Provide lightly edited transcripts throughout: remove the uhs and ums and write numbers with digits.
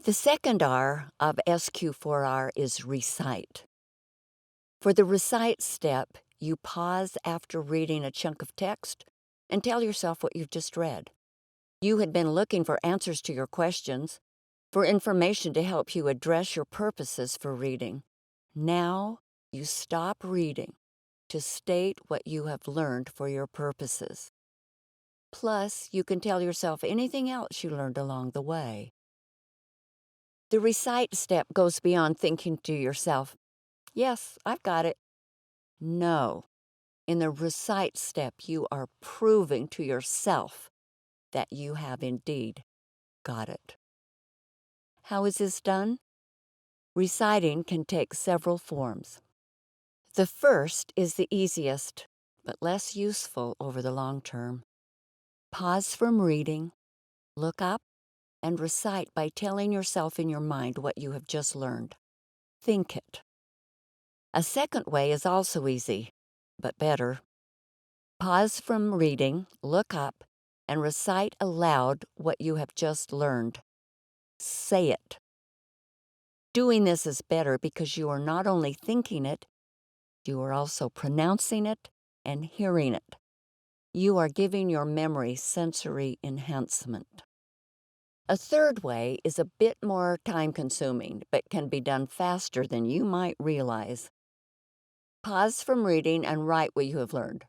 The second R of SQ4R is recite. For the recite step, you pause after reading a chunk of text and tell yourself what you've just read. You had been looking for answers to your questions, for information to help you address your purposes for reading. Now you stop reading to state what you have learned for your purposes. Plus, you can tell yourself anything else you learned along the way. The recite step goes beyond thinking to yourself, "Yes, I've got it." No. In the recite step, you are proving to yourself that you have indeed got it. How is this done? Reciting can take several forms. The first is the easiest, but less useful over the long term. Pause from reading, look up, and recite by telling yourself in your mind what you have just learned. Think it. A second way is also easy, but better. Pause from reading, look up, and recite aloud what you have just learned. Say it. Doing this is better because you are not only thinking it, you are also pronouncing it and hearing it. You are giving your memory sensory enhancement. A third way is a bit more time-consuming, but can be done faster than you might realize. Pause from reading and write what you have learned.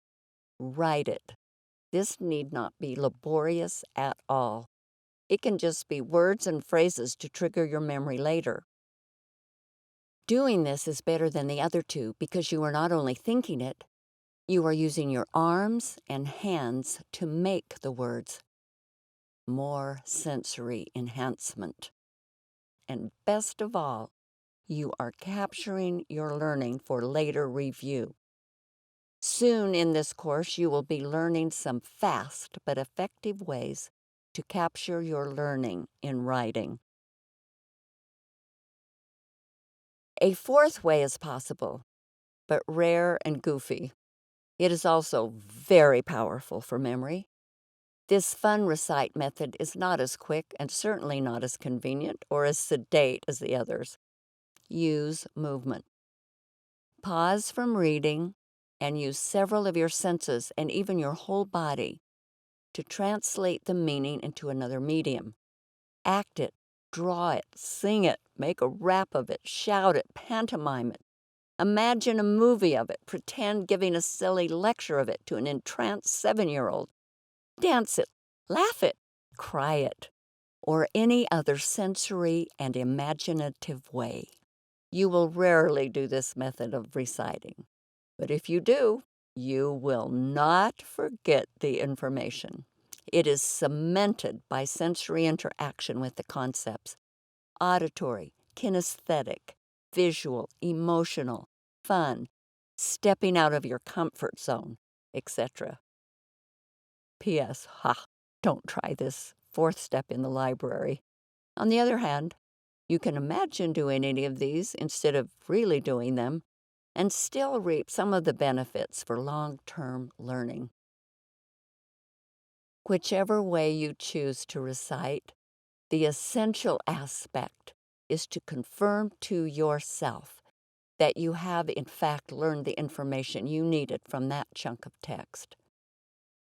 Write it. This need not be laborious at all. It can just be words and phrases to trigger your memory later. Doing this is better than the other two because you are not only thinking it, you are using your arms and hands to make the words. More sensory enhancement. And best of all, you are capturing your learning for later review. Soon in this course, you will be learning some fast but effective ways to capture your learning in writing. A fourth way is possible, but rare and goofy. It is also very powerful for memory. This fun recite method is not as quick and certainly not as convenient or as sedate as the others. Use movement. Pause from reading and use several of your senses and even your whole body to translate the meaning into another medium. Act it, draw it, sing it, make a rap of it, shout it, pantomime it. Imagine a movie of it, pretend giving a silly lecture of it to an entranced 7-year-old. Dance it, laugh it, cry it, or any other sensory and imaginative way. You will rarely do this method of reciting, but if you do, you will not forget the information. It is cemented by sensory interaction with the concepts: auditory, kinesthetic, visual, emotional, fun, stepping out of your comfort zone, etc. P.S. Don't try this fourth step in the library. On the other hand, you can imagine doing any of these instead of really doing them and still reap some of the benefits for long-term learning. Whichever way you choose to recite, the essential aspect is to confirm to yourself that you have in fact learned the information you needed from that chunk of text.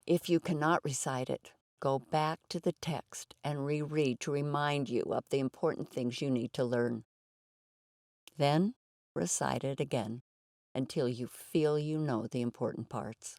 If you cannot recite it, go back to the text and reread to remind you of the important things you need to learn. Then recite it again until you feel you know the important parts.